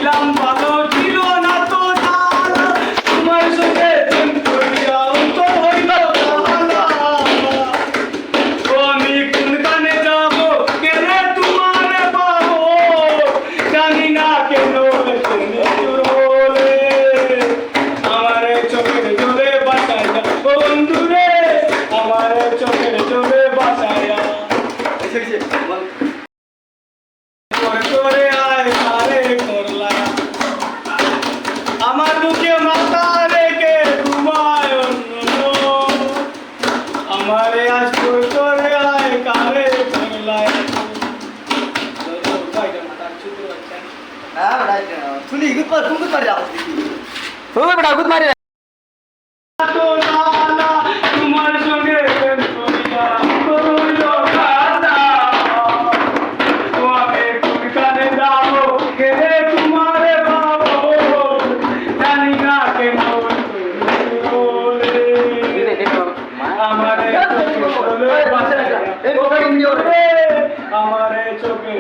ছিলাম ভালো ছিল না তো জানা তোমার সঙ্গে প্রেম করিয়াও তো হইল জানা ও আমি কোন কানে যাব কেনে তোমারে পাবো জানি না কেন তুমি দূর হলে আমারে চোখের জলে বাঁচাইয়া ও বন্ধু রে আমারে চোখের জলে বাঁচাইয়া করে আয় তারে করলা আমার বুকে মাথা রেখে ঘুমায় অন্য আমারে আজ করে আয় কারে করলা শুনি গুড পার গুড পার যাও ও বেটা গুদ মারি তো না তোমার সঙ্গে প্রেম করিয়া করইল কাদা ও আমি কোন কানে যাব কেনে তোমারে পাবো জানি না কেন তুমি বলে আমারে চোখে চলে বাঁচাইয়া আমারে চোখে